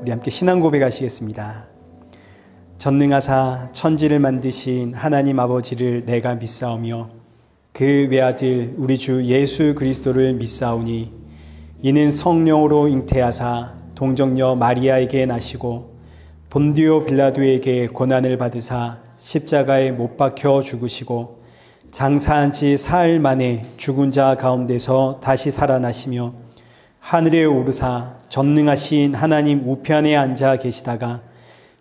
우리 함께 신앙 고백하시겠습니다. 전능하사 천지를 만드신 하나님 아버지를 내가 믿사오며 그 외아들 우리 주 예수 그리스도를 믿사오니 이는 성령으로 잉태하사 동정녀 마리아에게 나시고 본디오 빌라도에게 고난을 받으사 십자가에 못 박혀 죽으시고 장사한 지 사흘 만에 죽은 자 가운데서 다시 살아나시며 하늘에 오르사 전능하신 하나님 우편에 앉아 계시다가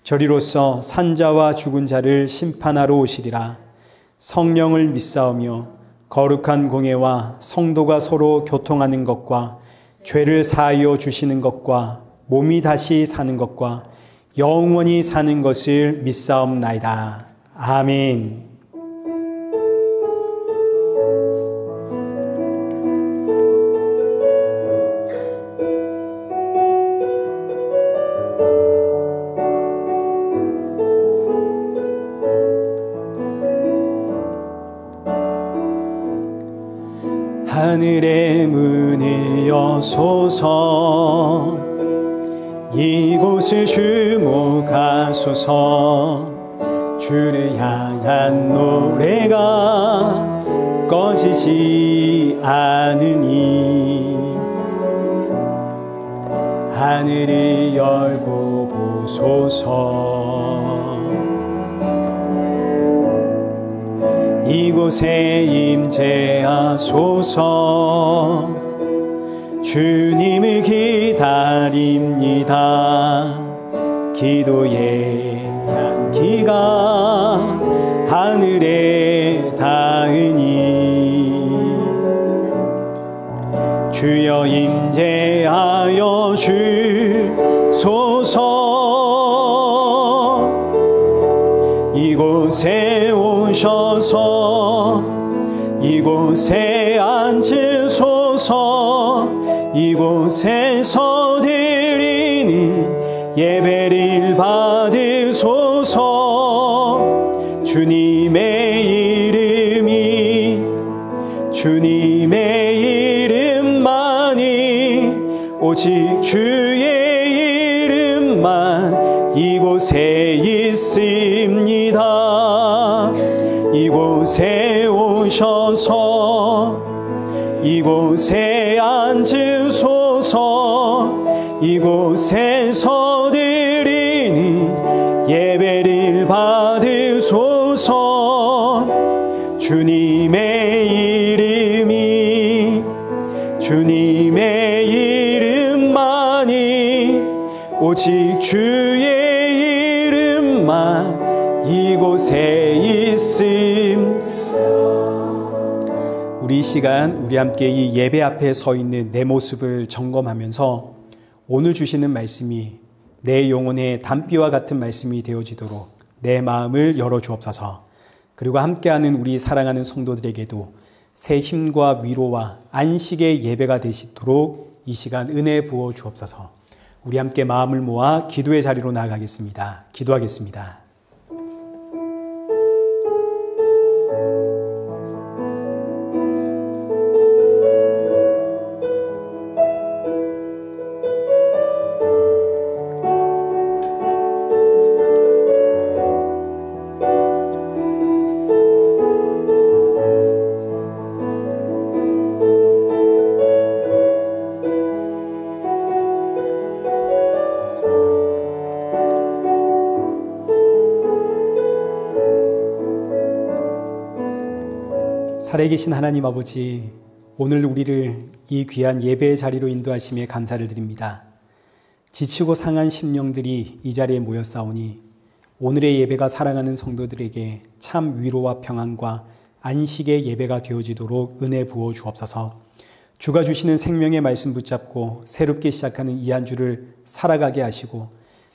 저리로서 산자와 죽은 자를 심판하러 오시리라. 성령을 믿사오며 거룩한 공예와 성도가 서로 교통하는 것과 죄를 사하여 주시는 것과 몸이 다시 사는 것과 영원히 사는 것을 믿사옵나이다. 아멘. 하늘의 문을 여소서 이곳을 주목하소서 주를 향한 노래가 꺼지지 않으니 하늘을 열고 보소서 이곳에 임재하소서 주님을 기다립니다. 기도의 향기가 하늘에 닿으니 주여 임재하여 주소서 이곳에 오셔서 이곳에 앉으소서 이곳에서 드리는 예배를 받으소서 주님의 이름만이 오직 주의 이름만 이곳에 있습니다. 이곳에 오셔서 이곳에 앉으소서 이곳에서 드리는 예배를 받으소서 주님의 이름만이 오직 주의 이름만 이곳에 있음. 우리 이 시간 우리 함께 이 예배 앞에 서 있는 내 모습을 점검하면서 오늘 주시는 말씀이 내 영혼의 단비와 같은 말씀이 되어지도록 내 마음을 열어주옵소서. 그리고 함께하는 우리 사랑하는 성도들에게도 새 힘과 위로와 안식의 예배가 되시도록 이 시간 은혜 부어 주옵소서. 우리 함께 마음을 모아 기도의 자리로 나아가겠습니다. 기도하겠습니다. 살아계신 하나님 아버지, 오늘 우리를 이 귀한 예배의 자리로 인도하심에 감사를 드립니다. 지치고 상한 심령들이 이 자리에 모였사오니 오늘의 예배가 사랑하는 성도들에게 참 위로와 평안과 안식의 예배가 되어지도록 은혜 부어 주옵소서. 주가 주시는 생명의 말씀 붙잡고 새롭게 시작하는 이 한 주를 살아가게 하시고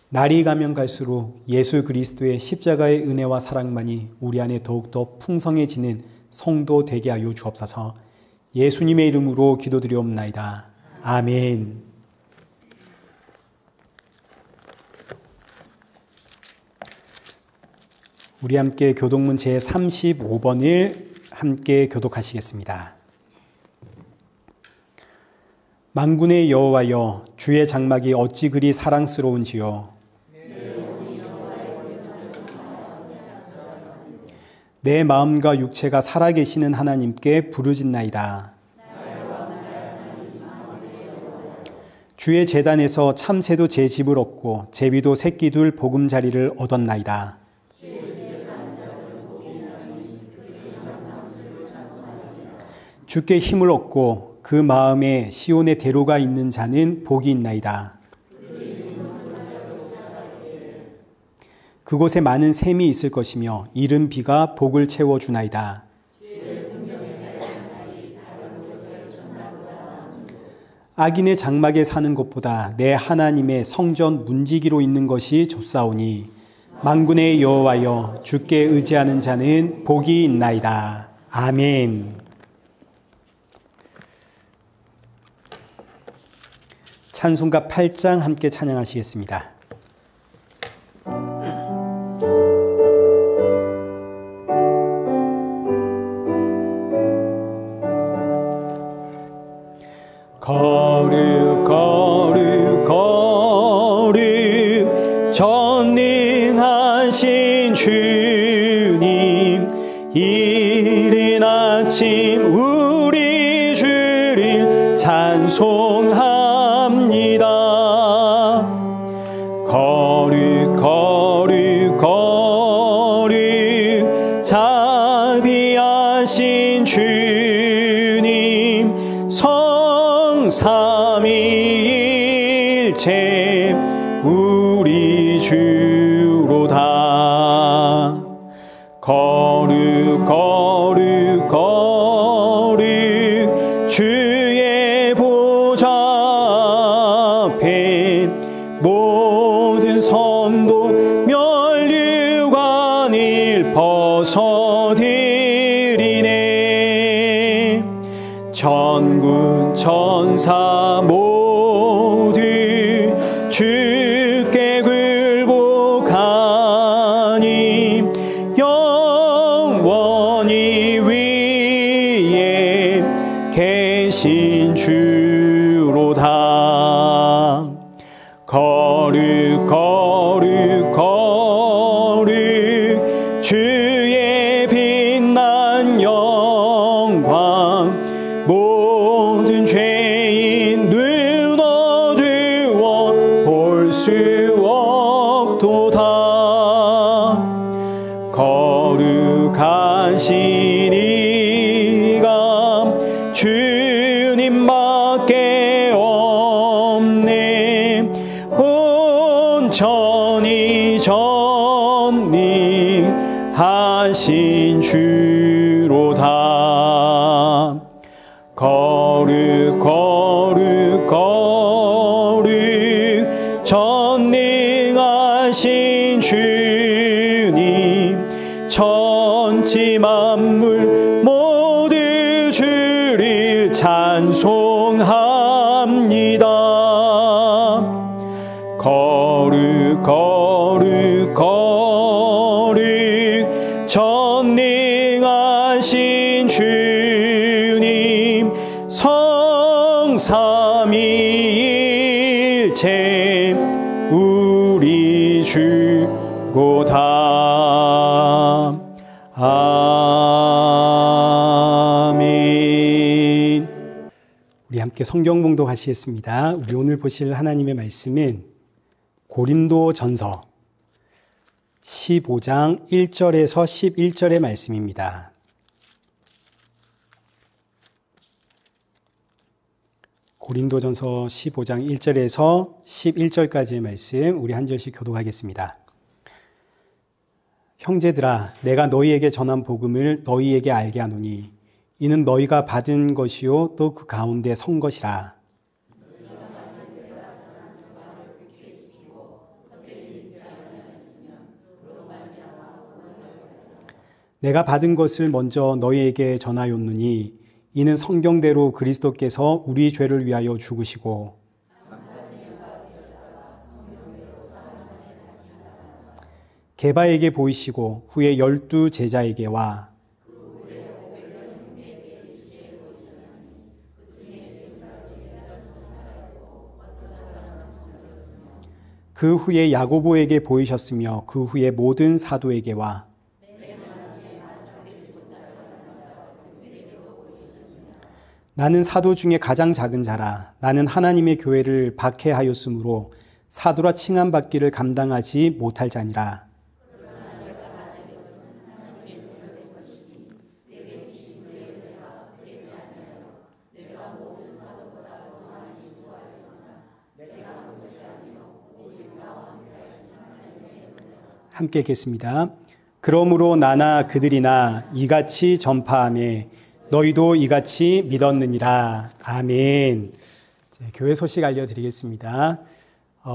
날이 가면 갈수록 예수 그리스도의 십자가의 은혜와 사랑만이 우리 안에 더욱더 풍성해지는 성도 되게 하여 주옵소서. 예수님의 이름으로 기도드리옵나이다. 아멘. 우리 함께 교독문 제35번을 함께 교독하시겠습니다. 만군의 여호와여, 주의 장막이 어찌 그리 사랑스러운지요. 내 마음과 육체가 살아계시는 하나님께 부르짖나이다. 주의 제단에서 참새도 제 집을 얻고 제비도 새끼둘 보금자리를 얻었나이다. 주께 힘을 얻고 그 마음에 시온의 대로가 있는 자는 복이 있나이다. 그곳에 많은 샘이 있을 것이며 이른 비가 복을 채워주나이다. 악인의 장막에 사는 것보다 내 하나님의 성전 문지기로 있는 것이 좋사오니 만군의 여호와여, 주께 의지하는 자는 복이 있나이다. 아멘. 찬송가 8장 함께 찬양하시겠습니다. 거룩 거룩 거룩 전능하신 주님, 이른 아침 우리 주를 찬송합니다. 거룩 거룩 거룩 자비하신 주님, 성삼위일체 우리 주로다. 거룩 거룩 거룩 주의 보좌 앞에 모든 성도 면류관을 벗어드리네. 천군 천사 모두 주께 굴복하니 영원히 위에 계신 주로다. 거룩 거룩 거룩 주의 빛난 영광, 모든 죄인 눈 어두워 볼 수 없도다. 거룩하신 이가 주님밖에 없네. 온전히 전능하신 주로다. 거룩 거룩 거룩 전능하신 주님, 천지 만물 모두 주를 찬송합니다. 거룩 거룩 거룩 전능하신 주님, 성삼위일체 우리 주로다. 아멘. 우리 함께 성경 봉독하시겠습니다. 우리 오늘 보실 하나님의 말씀은 고린도전서 15장 1절에서 11절의 말씀입니다. 고린도전서 15장 1절에서 11절까지의 말씀, 우리 한 절씩 교독하겠습니다. 형제들아, 내가 너희에게 전한 복음을 너희에게 알게 하노니 이는 너희가 받은 것이요 또 그 가운데 선 것이라. 내가 받은 것을 먼저 너희에게 전하였노니 이는 성경대로 그리스도께서 우리 죄를 위하여 죽으시고 게바에게 보이시고 후에 12 제자에게와 그 후에 야고보에게 보이셨으며 그 후에 모든 사도에게와 나는 사도 중에 가장 작은 자라. 나는 하나님의 교회를 박해하였으므로 사도라 칭함받기를 감당하지 못할 자니라. 함께 읽겠습니다. 그러므로 나나 그들이나 이같이 전파하매 너희도 이같이 믿었느니라. 아멘. 교회 소식 알려드리겠습니다.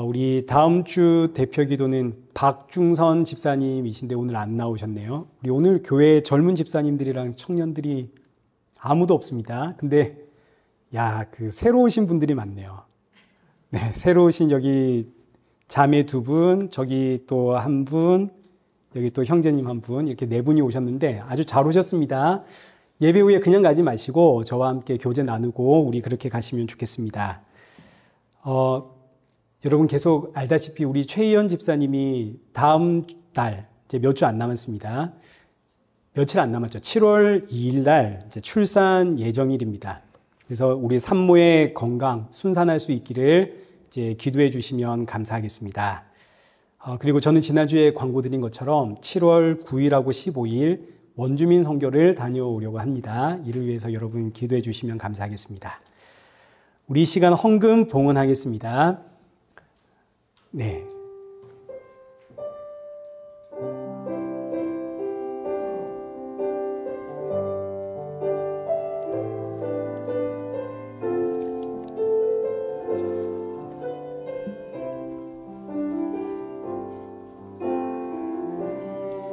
우리 다음 주 대표 기도는 박중선 집사님이신데 오늘 안 나오셨네요. 우리 오늘 교회 젊은 집사님들이랑 청년들이 아무도 없습니다. 근데 그 새로 오신 분들이 많네요. 네, 새로 오신 여기 자매 2분, 저기 또 1분, 여기 또 형제님 1분, 이렇게 4분이 오셨는데 아주 잘 오셨습니다. 예배 후에 그냥 가지 마시고 저와 함께 교제 나누고 우리 그렇게 가시면 좋겠습니다. 여러분 계속 알다시피 우리 최희연 집사님이 다음 달, 이제 몇 주 안 남았습니다. 며칠 안 남았죠. 7월 2일 날 이제 출산 예정일입니다. 그래서 우리 산모의 건강, 순산할 수 있기를 이제 기도해 주시면 감사하겠습니다. 그리고 저는 지난주에 광고 드린 것처럼 7월 9일하고 15일 원주민 선교를 다녀오려고 합니다. 이를 위해서 여러분 기도해 주시면 감사하겠습니다. 우리 시간 헌금 봉헌하겠습니다. 네.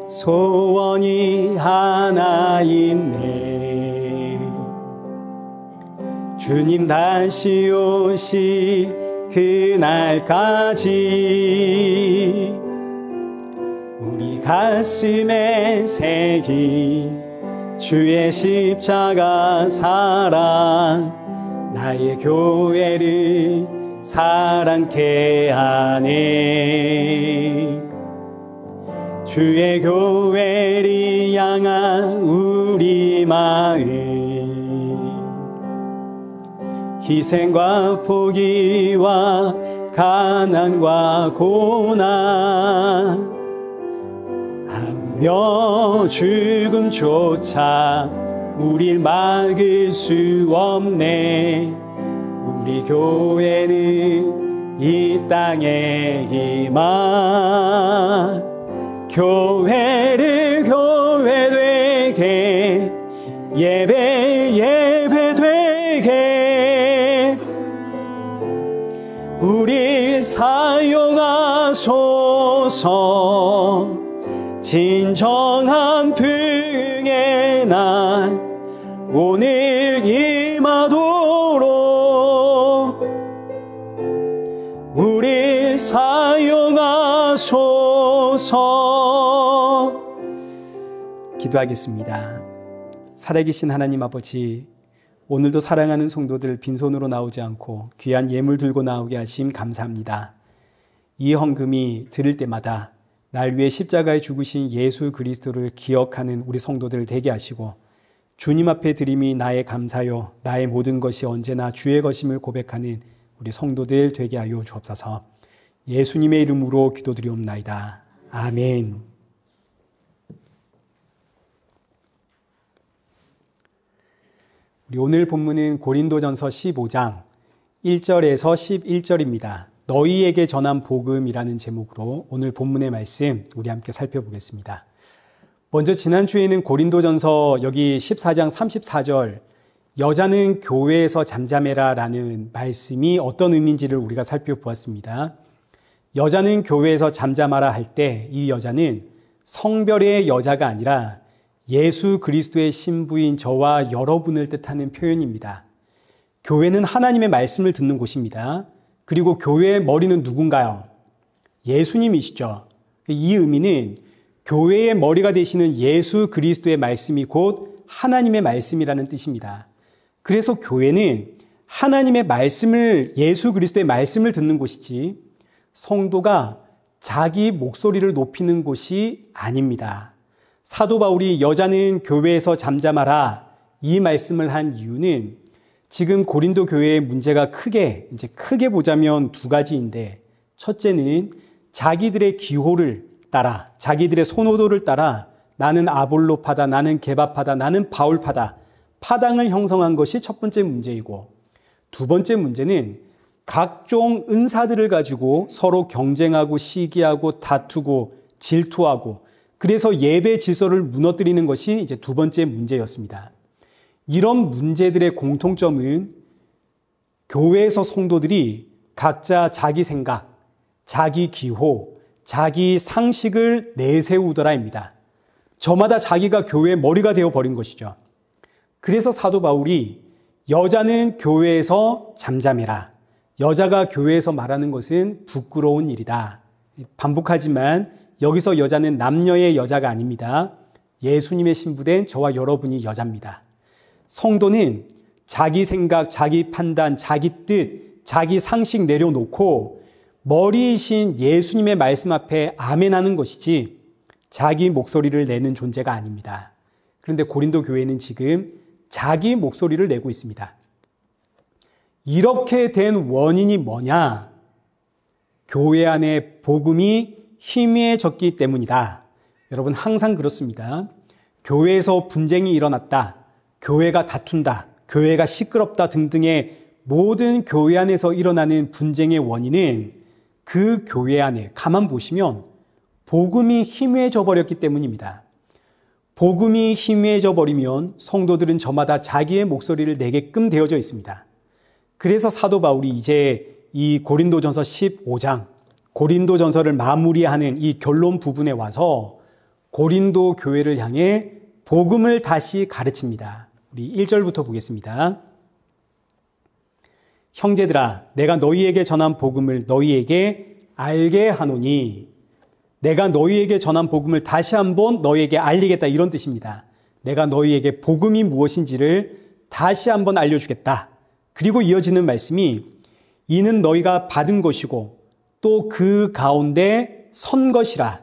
소원이 하나 있네. 주님 다시 오실 그날까지 우리 가슴에 새긴 주의 십자가 사랑 나의 교회를 사랑케 하네. 주의 교회를 향한 우리 마음 희생과 포기와 가난과 고난 하며 죽음조차 우릴 막을 수 없네. 우리 교회는 이 땅의 희망 교회를 교회되게 예배되게 우릴 사용하소서. 진정한 부흥의 날 오늘 임하도록 우릴 사용하소서. 기도하겠습니다. 살아계신 하나님 아버지, 오늘도 사랑하는 성도들 빈손으로 나오지 않고 귀한 예물 들고 나오게 하심 감사합니다. 이 헌금이 드릴 때마다 날 위해 십자가에 죽으신 예수 그리스도를 기억하는 우리 성도들 되게 하시고 주님 앞에 드림이 나의 감사요 나의 모든 것이 언제나 주의 것임을 고백하는 우리 성도들 되게 하여 주옵소서. 예수님의 이름으로 기도드리옵나이다. 아멘. 우리 오늘 본문은 고린도전서 15장 1절에서 11절입니다. 너희에게 전한 복음이라는 제목으로 오늘 본문의 말씀 우리 함께 살펴보겠습니다. 먼저 지난주에는 고린도전서 여기 14장 34절 여자는 교회에서 잠잠해라 라는 말씀이 어떤 의미인지를 우리가 살펴보았습니다. 여자는 교회에서 잠잠하라 할 때 이 여자는 성별의 여자가 아니라 예수 그리스도의 신부인 저와 여러분을 뜻하는 표현입니다. 교회는 하나님의 말씀을 듣는 곳입니다. 그리고 교회의 머리는 누군가요? 예수님이시죠. 이 의미는 교회의 머리가 되시는 예수 그리스도의 말씀이 곧 하나님의 말씀이라는 뜻입니다. 그래서 교회는 하나님의 말씀을, 예수 그리스도의 말씀을 듣는 곳이지 성도가 자기 목소리를 높이는 곳이 아닙니다. 사도 바울이 여자는 교회에서 잠잠하라 이 말씀을 한 이유는 지금 고린도 교회의 문제가 크게 보자면 두 가지인데, 첫째는 자기들의 기호를 따라, 자기들의 선호도를 따라 나는 아볼로파다, 나는 게바파다, 나는 바울파다, 파당을 형성한 것이 첫 번째 문제이고, 두 번째 문제는 각종 은사들을 가지고 서로 경쟁하고 시기하고 다투고 질투하고, 그래서 예배 질서를 무너뜨리는 것이 이제 두 번째 문제였습니다. 이런 문제들의 공통점은 교회에서 성도들이 각자 자기 생각, 자기 기호, 자기 상식을 내세우더라입니다. 저마다 자기가 교회의 머리가 되어버린 것이죠. 그래서 사도 바울이 여자는 교회에서 잠잠해라, 여자가 교회에서 말하는 것은 부끄러운 일이다. 반복하지만 여기서 여자는 남녀의 여자가 아닙니다. 예수님의 신부된 저와 여러분이 여자입니다. 성도는 자기 생각, 자기 판단, 자기 뜻, 자기 상식 내려놓고 머리이신 예수님의 말씀 앞에 아멘하는 것이지 자기 목소리를 내는 존재가 아닙니다. 그런데 고린도 교회는 지금 자기 목소리를 내고 있습니다. 이렇게 된 원인이 뭐냐? 교회 안에 복음이 희미해졌기 때문이다. 여러분, 항상 그렇습니다. 교회에서 분쟁이 일어났다, 교회가 다툰다, 교회가 시끄럽다 등등의 모든 교회 안에서 일어나는 분쟁의 원인은 그 교회 안에 가만 보시면 복음이 희미해져 버렸기 때문입니다. 복음이 희미해져 버리면 성도들은 저마다 자기의 목소리를 내게끔 되어져 있습니다. 그래서 사도 바울이 이제 이 고린도전서 15장, 고린도전서를 마무리하는 이 결론 부분에 와서 고린도 교회를 향해 복음을 다시 가르칩니다. 우리 1절부터 보겠습니다. 형제들아, 내가 너희에게 전한 복음을 너희에게 알게 하노니, 내가 너희에게 전한 복음을 다시 한번 너희에게 알리겠다, 이런 뜻입니다. 내가 너희에게 복음이 무엇인지를 다시 한번 알려주겠다. 그리고 이어지는 말씀이 이는 너희가 받은 것이고 또 그 가운데 선 것이라.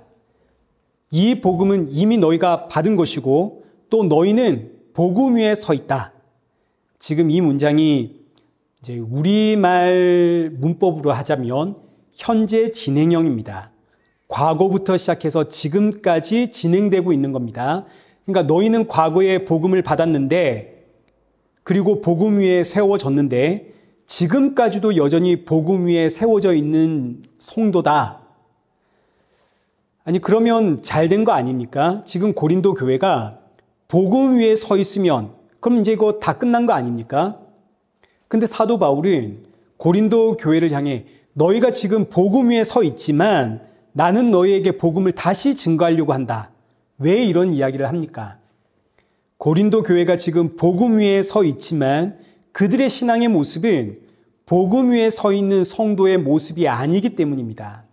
이 복음은 이미 너희가 받은 것이고 또 너희는 복음 위에 서 있다. 지금 이 문장이 이제 우리말 문법으로 하자면 현재 진행형입니다. 과거부터 시작해서 지금까지 진행되고 있는 겁니다. 그러니까 너희는 과거에 복음을 받았는데, 그리고 복음 위에 세워졌는데 지금까지도 여전히 복음 위에 세워져 있는 성도다. 아니, 그러면 잘 된 거 아닙니까? 지금 고린도 교회가 복음 위에 서 있으면 그럼 이제 이거 다 끝난 거 아닙니까? 근데 사도 바울은 고린도 교회를 향해 너희가 지금 복음 위에 서 있지만 나는 너희에게 복음을 다시 증거하려고 한다. 왜 이런 이야기를 합니까? 고린도 교회가 지금 복음 위에 서 있지만 그들의 신앙의 모습은 복음 위에 서 있는 성도의 모습이 아니기 때문입니다.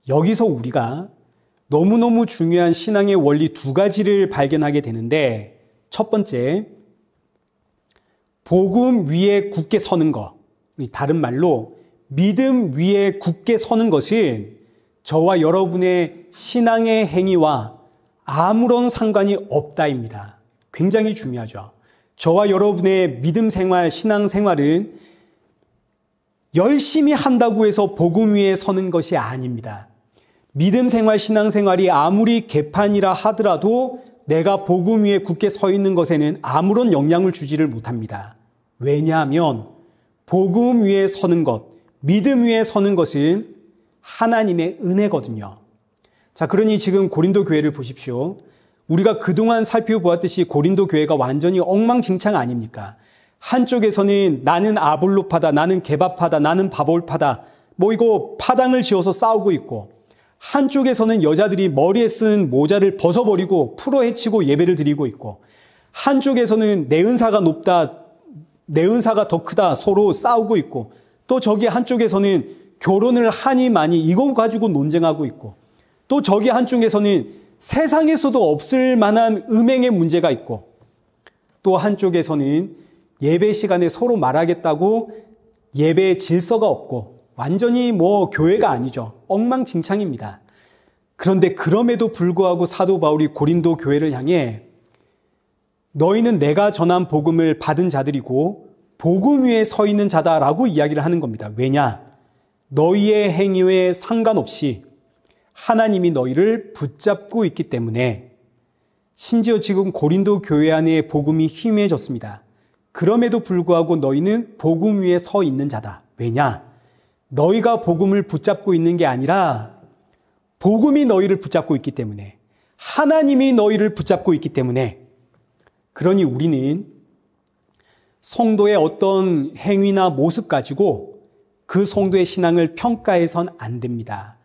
여기서 우리가 너무너무 중요한 신앙의 원리 두 가지를 발견하게 되는데, 첫 번째, 복음 위에 굳게 서는 것, 다른 말로 믿음 위에 굳게 서는 것은 저와 여러분의 신앙의 행위와 아무런 상관이 없다입니다. 굉장히 중요하죠. 저와 여러분의 믿음 생활, 신앙 생활은 열심히 한다고 해서 복음 위에 서는 것이 아닙니다. 믿음 생활, 신앙 생활이 아무리 개판이라 하더라도 내가 복음 위에 굳게 서 있는 것에는 아무런 영향을 주지를 못합니다. 왜냐하면 복음 위에 서는 것, 믿음 위에 서는 것은 하나님의 은혜거든요. 자, 그러니 지금 고린도 교회를 보십시오. 우리가 그동안 살펴보았듯이 고린도 교회가 완전히 엉망진창 아닙니까? 한쪽에서는 나는 아볼로파다, 나는 게바파다, 나는 바볼파다, 뭐 이거 파당을 지어서 싸우고 있고, 한쪽에서는 여자들이 머리에 쓴 모자를 벗어버리고 풀어헤치고 예배를 드리고 있고, 한쪽에서는 내 은사가 높다, 내 은사가 더 크다 서로 싸우고 있고, 또 저기 한쪽에서는 결혼을 하니 많이 이거 가지고 논쟁하고 있고, 또 저기 한쪽에서는 세상에서도 없을 만한 음행의 문제가 있고, 또 한쪽에서는 예배 시간에 서로 말하겠다고 예배의 질서가 없고, 완전히 교회가 아니죠. 엉망진창입니다. 그런데 그럼에도 불구하고 사도 바울이 고린도 교회를 향해 너희는 내가 전한 복음을 받은 자들이고 복음 위에 서 있는 자다라고 이야기를 하는 겁니다. 왜냐? 너희의 행위에 상관없이 하나님이 너희를 붙잡고 있기 때문에. 심지어 지금 고린도 교회 안에 복음이 희미해졌습니다. 그럼에도 불구하고 너희는 복음 위에 서 있는 자다. 왜냐? 너희가 복음을 붙잡고 있는 게 아니라 복음이 너희를 붙잡고 있기 때문에, 하나님이 너희를 붙잡고 있기 때문에. 그러니 우리는 성도의 어떤 행위나 모습 가지고 그 성도의 신앙을 평가해선 안 됩니다.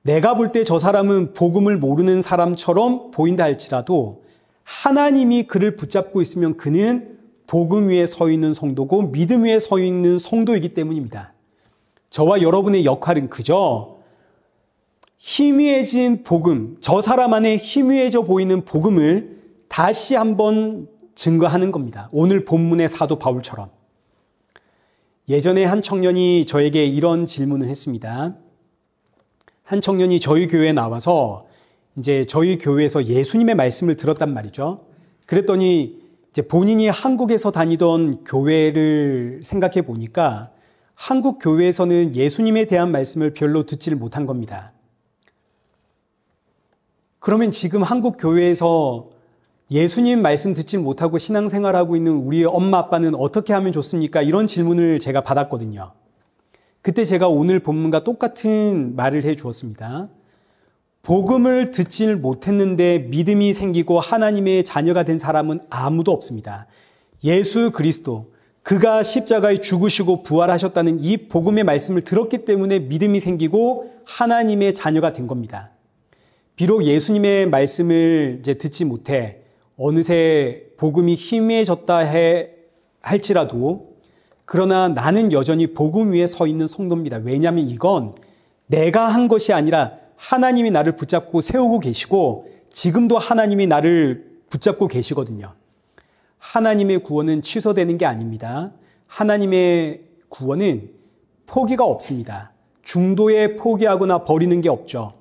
내가 볼 때 저 사람은 복음을 모르는 사람처럼 보인다 할지라도 하나님이 그를 붙잡고 있으면 그는 복음 위에 서 있는 성도고 믿음 위에 서 있는 성도이기 때문입니다. 저와 여러분의 역할은 그저 희미해진 복음, 저 사람 안에 희미해져 보이는 복음을 다시 한번 증거하는 겁니다. 오늘 본문의 사도 바울처럼. 예전에 한 청년이 저에게 이런 질문을 했습니다. 한 청년이 저희 교회에 나와서 이제 저희 교회에서 예수님의 말씀을 들었단 말이죠. 그랬더니 이제 본인이 한국에서 다니던 교회를 생각해 보니까 한국 교회에서는 예수님에 대한 말씀을 별로 듣지를 못한 겁니다. 그러면 지금 한국 교회에서 예수님 말씀 듣지 못하고 신앙생활하고 있는 우리의 엄마 아빠는 어떻게 하면 좋습니까? 이런 질문을 제가 받았거든요. 그때 제가 오늘 본문과 똑같은 말을 해 주었습니다. 복음을 듣지를 못했는데 믿음이 생기고 하나님의 자녀가 된 사람은 아무도 없습니다. 예수 그리스도, 그가 십자가에 죽으시고 부활하셨다는 이 복음의 말씀을 들었기 때문에 믿음이 생기고 하나님의 자녀가 된 겁니다. 비록 예수님의 말씀을 이제 듣지 못해 어느새 복음이 희미해졌다 할지라도 그러나 나는 여전히 복음 위에 서 있는 성도입니다. 왜냐하면 이건 내가 한 것이 아니라 하나님이 나를 붙잡고 세우고 계시고 지금도 하나님이 나를 붙잡고 계시거든요. 하나님의 구원은 취소되는 게 아닙니다. 하나님의 구원은 포기가 없습니다. 중도에 포기하거나 버리는 게 없죠.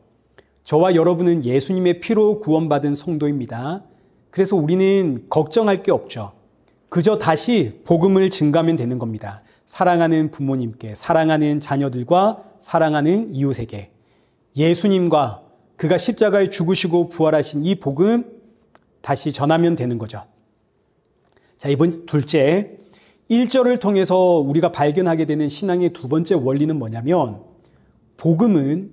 저와 여러분은 예수님의 피로 구원받은 성도입니다. 그래서 우리는 걱정할 게 없죠. 그저 다시 복음을 증가하면 되는 겁니다. 사랑하는 부모님께, 사랑하는 자녀들과 사랑하는 이웃에게 예수님과 그가 십자가에 죽으시고 부활하신 이 복음 다시 전하면 되는 거죠. 자, 이번 둘째, 1절을 통해서 우리가 발견하게 되는 신앙의 두 번째 원리는 뭐냐면 복음은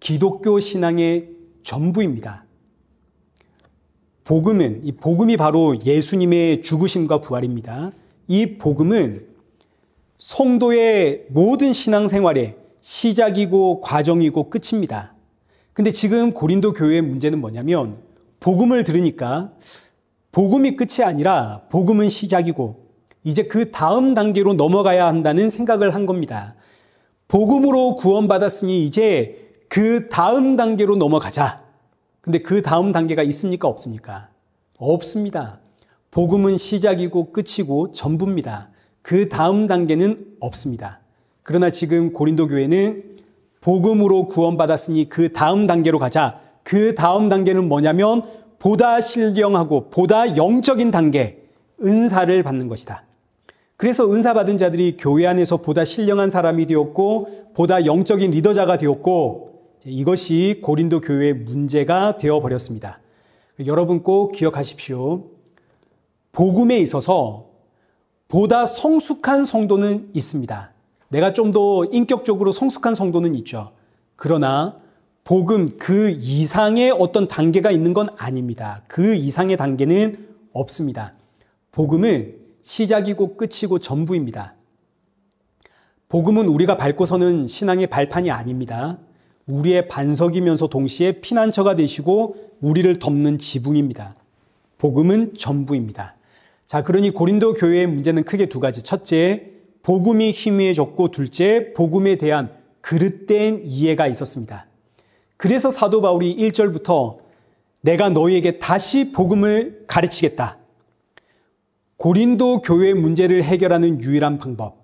기독교 신앙의 전부입니다. 이 복음이 바로 예수님의 죽으심과 부활입니다. 이 복음은 성도의 모든 신앙생활의 시작이고 과정이고 끝입니다. 근데 지금 고린도 교회의 문제는 뭐냐면 복음을 들으니까 복음이 끝이 아니라 복음은 시작이고 이제 그 다음 단계로 넘어가야 한다는 생각을 한 겁니다. 복음으로 구원받았으니 이제 그 다음 단계로 넘어가자. 근데 그 다음 단계가 있습니까? 없습니까? 없습니다. 복음은 시작이고 끝이고 전부입니다. 그 다음 단계는 없습니다. 그러나 지금 고린도 교회는 복음으로 구원받았으니 그 다음 단계로 가자. 그 다음 단계는 뭐냐면 보다 신령하고 보다 영적인 단계, 은사를 받는 것이다. 그래서 은사 받은 자들이 교회 안에서 보다 신령한 사람이 되었고 보다 영적인 리더자가 되었고 이것이 고린도 교회의 문제가 되어버렸습니다. 여러분 꼭 기억하십시오. 복음에 있어서 보다 성숙한 성도는 있습니다. 내가 좀 더 인격적으로 성숙한 성도는 있죠. 그러나 복음 그 이상의 어떤 단계가 있는 건 아닙니다. 그 이상의 단계는 없습니다. 복음은 시작이고 끝이고 전부입니다. 복음은 우리가 밟고 서는 신앙의 발판이 아닙니다. 우리의 반석이면서 동시에 피난처가 되시고 우리를 덮는 지붕입니다. 복음은 전부입니다. 자, 그러니 고린도 교회의 문제는 크게 두 가지. 첫째, 복음이 희미해졌고 둘째, 복음에 대한 그릇된 이해가 있었습니다. 그래서 사도 바울이 1절부터 내가 너희에게 다시 복음을 가르치겠다. 고린도 교회의 문제를 해결하는 유일한 방법.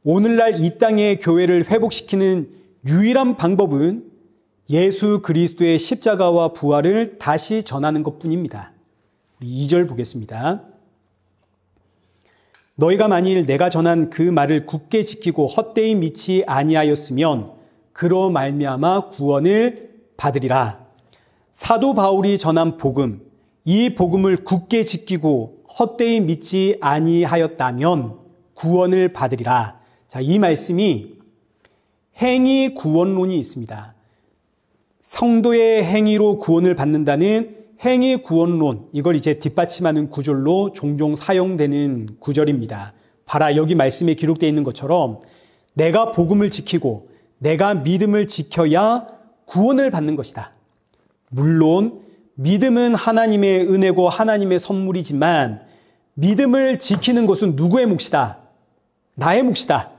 오늘날 이 땅의 교회를 회복시키는 유일한 방법은 예수 그리스도의 십자가와 부활을 다시 전하는 것뿐입니다. 2절 보겠습니다. 너희가 만일 내가 전한 그 말을 굳게 지키고 헛되이 믿지 아니하였으면 그로 말미암아 구원을 받으리라. 사도 바울이 전한 복음, 이 복음을 굳게 지키고 헛되이 믿지 아니하였다면 구원을 받으리라. 자, 이 말씀이 행위 구원론이 있습니다. 성도의 행위로 구원을 받는다는 행위 구원론, 이걸 이제 뒷받침하는 구절로 종종 사용되는 구절입니다. 봐라, 여기 말씀에 기록되어 있는 것처럼 내가 복음을 지키고 내가 믿음을 지켜야 구원을 받는 것이다. 물론 믿음은 하나님의 은혜고 하나님의 선물이지만 믿음을 지키는 것은 누구의 몫이다? 나의 몫이다.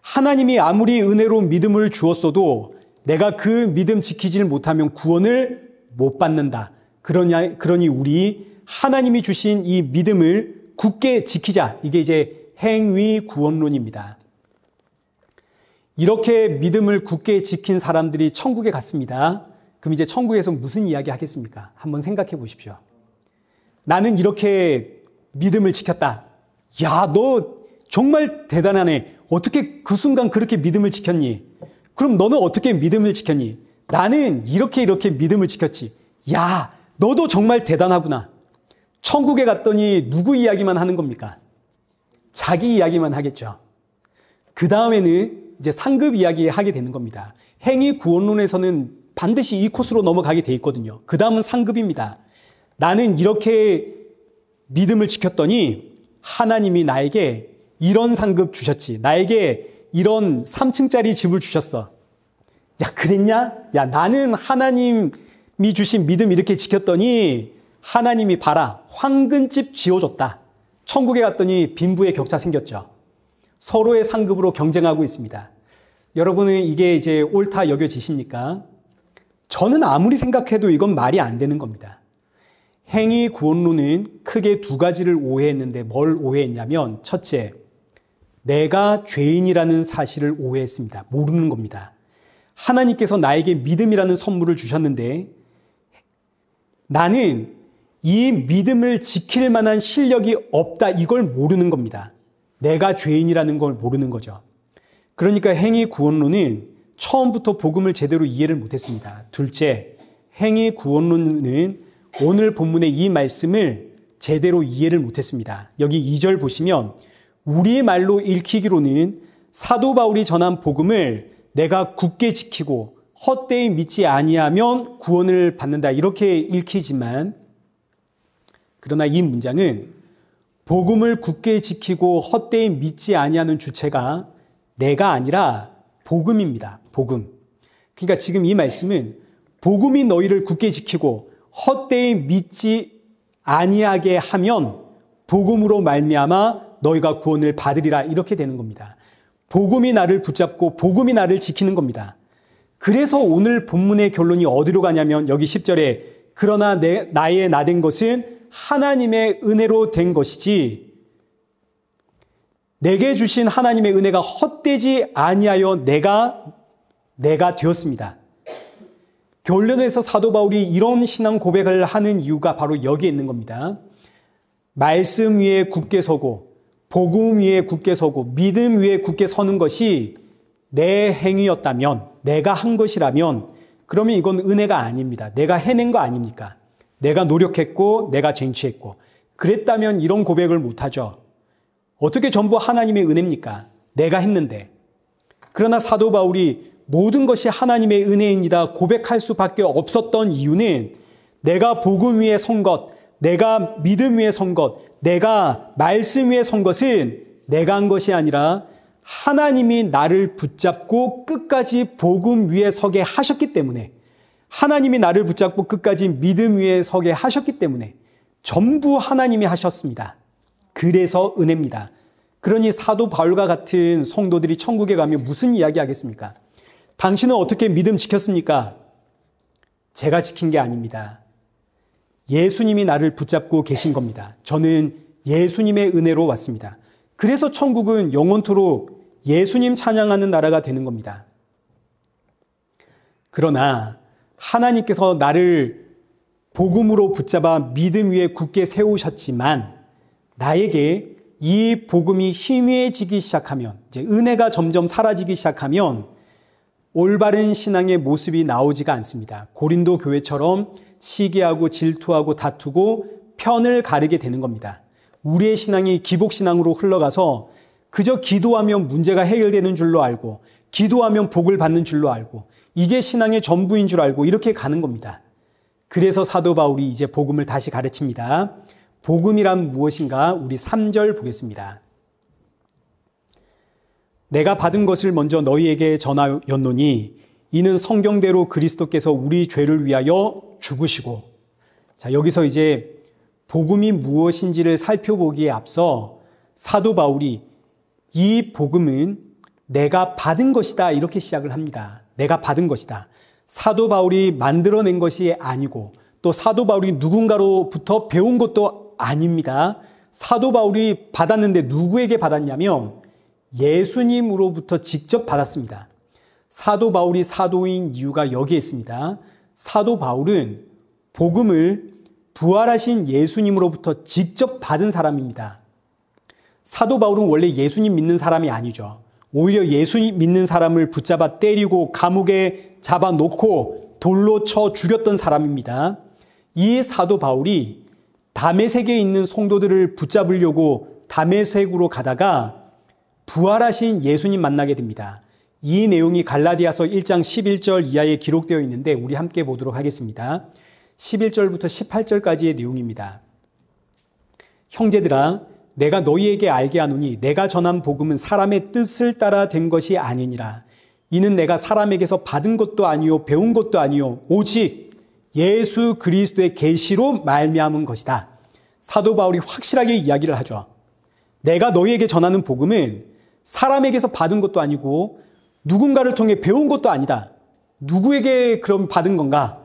하나님이 아무리 은혜로 믿음을 주었어도 내가 그 믿음 지키지를 못하면 구원을 못 받는다. 그러니 우리 하나님이 주신 이 믿음을 굳게 지키자. 이게 이제 행위 구원론입니다. 이렇게 믿음을 굳게 지킨 사람들이 천국에 갔습니다. 그럼 이제 천국에서 무슨 이야기 하겠습니까? 한번 생각해 보십시오. 나는 이렇게 믿음을 지켰다. 야, 너 정말 대단하네. 어떻게 그 순간 그렇게 믿음을 지켰니? 그럼 너는 어떻게 믿음을 지켰니? 나는 이렇게 믿음을 지켰지. 야, 너도 정말 대단하구나. 천국에 갔더니 누구 이야기만 하는 겁니까? 자기 이야기만 하겠죠. 그 다음에는 이제 상급 이야기 하게 되는 겁니다. 행위 구원론에서는 반드시 이 코스로 넘어가게 돼 있거든요. 그 다음은 상급입니다. 나는 이렇게 믿음을 지켰더니 하나님이 나에게 이런 상급 주셨지. 나에게 이런 3층짜리 집을 주셨어. 야, 그랬냐? 야, 나는 하나님이 주신 믿음 이렇게 지켰더니 하나님이 봐라, 황금집 지어줬다. 천국에 갔더니 빈부의 격차 생겼죠. 서로의 상급으로 경쟁하고 있습니다. 여러분은 이게 이제 옳다 여겨지십니까? 저는 아무리 생각해도 이건 말이 안 되는 겁니다. 행위 구원론은 크게 두 가지를 오해했는데 뭘 오해했냐면, 첫째, 내가 죄인이라는 사실을 오해했습니다. 모르는 겁니다. 하나님께서 나에게 믿음이라는 선물을 주셨는데 나는 이 믿음을 지킬 만한 실력이 없다. 이걸 모르는 겁니다. 내가 죄인이라는 걸 모르는 거죠. 그러니까 행위 구원론은 처음부터 복음을 제대로 이해를 못했습니다. 둘째, 행위 구원론은 오늘 본문의 이 말씀을 제대로 이해를 못했습니다. 여기 2절 보시면 우리말로 읽히기로는 사도 바울이 전한 복음을 내가 굳게 지키고 헛되이 믿지 아니하면 구원을 받는다. 이렇게 읽히지만, 그러나 이 문장은 복음을 굳게 지키고 헛되이 믿지 아니하는 주체가 내가 아니라 복음입니다. 복음. 그러니까 지금 이 말씀은 복음이 너희를 굳게 지키고 헛되이 믿지 아니하게 하면 복음으로 말미암아 너희가 구원을 받으리라. 이렇게 되는 겁니다. 복음이 나를 붙잡고 복음이 나를 지키는 겁니다. 그래서 오늘 본문의 결론이 어디로 가냐면 여기 10절에 그러나 나의 나 된 것은 하나님의 은혜로 된 것이지 내게 주신 하나님의 은혜가 헛되지 아니하여 내가 되었습니다. 결론에서 사도 바울이 이런 신앙 고백을 하는 이유가 바로 여기에 있는 겁니다. 말씀 위에 굳게 서고 복음 위에 굳게 서고 믿음 위에 굳게 서는 것이 내 행위였다면, 내가 한 것이라면 그러면 이건 은혜가 아닙니다. 내가 해낸 거 아닙니까? 내가 노력했고 내가 쟁취했고 그랬다면 이런 고백을 못하죠. 어떻게 전부 하나님의 은혜입니까? 내가 했는데. 그러나 사도 바울이 모든 것이 하나님의 은혜입니다 고백할 수밖에 없었던 이유는 내가 복음 위에 선 것, 내가 믿음 위에 선 것, 내가 말씀 위에 선 것은 내가 한 것이 아니라 하나님이 나를 붙잡고 끝까지 복음 위에 서게 하셨기 때문에, 하나님이 나를 붙잡고 끝까지 믿음 위에 서게 하셨기 때문에 전부 하나님이 하셨습니다. 그래서 은혜입니다. 그러니 사도 바울과 같은 성도들이 천국에 가면 무슨 이야기 하겠습니까? 당신은 어떻게 믿음 지켰습니까? 제가 지킨 게 아닙니다. 예수님이 나를 붙잡고 계신 겁니다. 저는 예수님의 은혜로 왔습니다. 그래서 천국은 영원토록 예수님 찬양하는 나라가 되는 겁니다. 그러나 하나님께서 나를 복음으로 붙잡아 믿음 위에 굳게 세우셨지만 나에게 이 복음이 희미해지기 시작하면, 이제 은혜가 점점 사라지기 시작하면 올바른 신앙의 모습이 나오지가 않습니다. 고린도 교회처럼 시기하고 질투하고 다투고 편을 가르게 되는 겁니다. 우리의 신앙이 기복신앙으로 흘러가서 그저 기도하면 문제가 해결되는 줄로 알고, 기도하면 복을 받는 줄로 알고, 이게 신앙의 전부인 줄 알고 이렇게 가는 겁니다. 그래서 사도 바울이 이제 복음을 다시 가르칩니다. 복음이란 무엇인가? 우리 3절 보겠습니다. 내가 받은 것을 먼저 너희에게 전하였노니 이는 성경대로 그리스도께서 우리 죄를 위하여 죽으시고. 자, 여기서 이제 복음이 무엇인지를 살펴보기에 앞서 사도 바울이 이 복음은 내가 받은 것이다 이렇게 시작을 합니다. 내가 받은 것이다. 사도 바울이 만들어낸 것이 아니고 또 사도 바울이 누군가로부터 배운 것도 아닙니다. 사도 바울이 받았는데 누구에게 받았냐면 예수님으로부터 직접 받았습니다. 사도 바울이 사도인 이유가 여기에 있습니다. 사도 바울은 복음을 부활하신 예수님으로부터 직접 받은 사람입니다. 사도 바울은 원래 예수님 믿는 사람이 아니죠. 오히려 예수님 믿는 사람을 붙잡아 때리고 감옥에 잡아놓고 돌로 쳐 죽였던 사람입니다. 이 사도 바울이 다메섹에 있는 성도들을 붙잡으려고 다메섹으로 가다가 부활하신 예수님 만나게 됩니다. 이 내용이 갈라디아서 1장 11절 이하에 기록되어 있는데 우리 함께 보도록 하겠습니다. 11절부터 18절까지의 내용입니다. 형제들아, 내가 너희에게 알게 하노니 내가 전한 복음은 사람의 뜻을 따라 된 것이 아니니라. 이는 내가 사람에게서 받은 것도 아니요 배운 것도 아니요 오직 예수 그리스도의 계시로 말미암은 것이다. 사도 바울이 확실하게 이야기를 하죠. 내가 너희에게 전하는 복음은 사람에게서 받은 것도 아니고 누군가를 통해 배운 것도 아니다. 누구에게 그럼 받은 건가?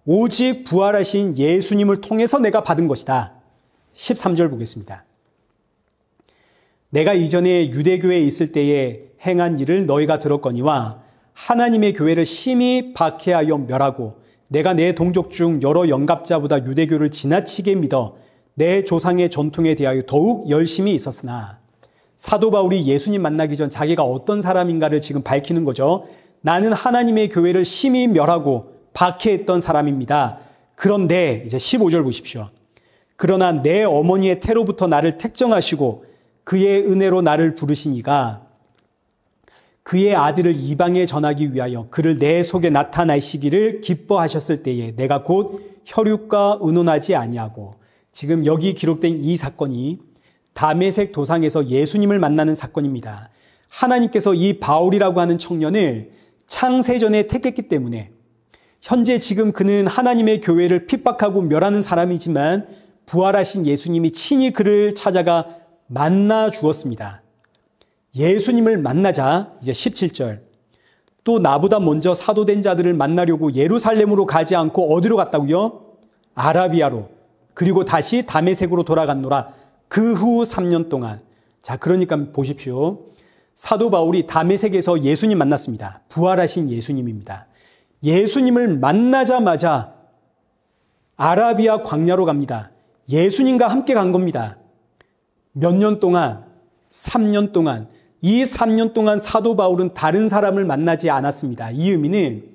오직 부활하신 예수님을 통해서 내가 받은 것이다. 13절 보겠습니다. 내가 이전에 유대교회에 있을 때에 행한 일을 너희가 들었거니와 하나님의 교회를 심히 박해하여 멸하고 내가 내 동족 중 여러 영갑자보다 유대교를 지나치게 믿어 내 조상의 전통에 대하여 더욱 열심히 있었으나. 사도 바울이 예수님 만나기 전 자기가 어떤 사람인가를 지금 밝히는 거죠. 나는 하나님의 교회를 심히 멸하고 박해했던 사람입니다. 그런데 이제 15절 보십시오. 그러나 내 어머니의 태로부터 나를 택정하시고 그의 은혜로 나를 부르시니가 그의 아들을 이방에 전하기 위하여 그를 내 속에 나타나시기를 기뻐하셨을 때에 내가 곧 혈육과 의논하지 아니하고. 지금 여기 기록된 이 사건이 다메섹 도상에서 예수님을 만나는 사건입니다. 하나님께서 이 바울이라고 하는 청년을 창세전에 택했기 때문에 현재 지금 그는 하나님의 교회를 핍박하고 멸하는 사람이지만 부활하신 예수님이 친히 그를 찾아가 만나 주었습니다. 예수님을 만나자 이제 17절. 또 나보다 먼저 사도된 자들을 만나려고 예루살렘으로 가지 않고 어디로 갔다고요? 아라비아로. 그리고 다시 다메섹으로 돌아갔노라. 그 후 3년 동안. 자, 그러니까 보십시오. 사도 바울이 다메섹에서 예수님 만났습니다. 부활하신 예수님입니다. 예수님을 만나자마자 아라비아 광야로 갑니다. 예수님과 함께 간 겁니다. 몇 년 동안? 3년 동안. 이 3년 동안 사도 바울은 다른 사람을 만나지 않았습니다. 이 의미는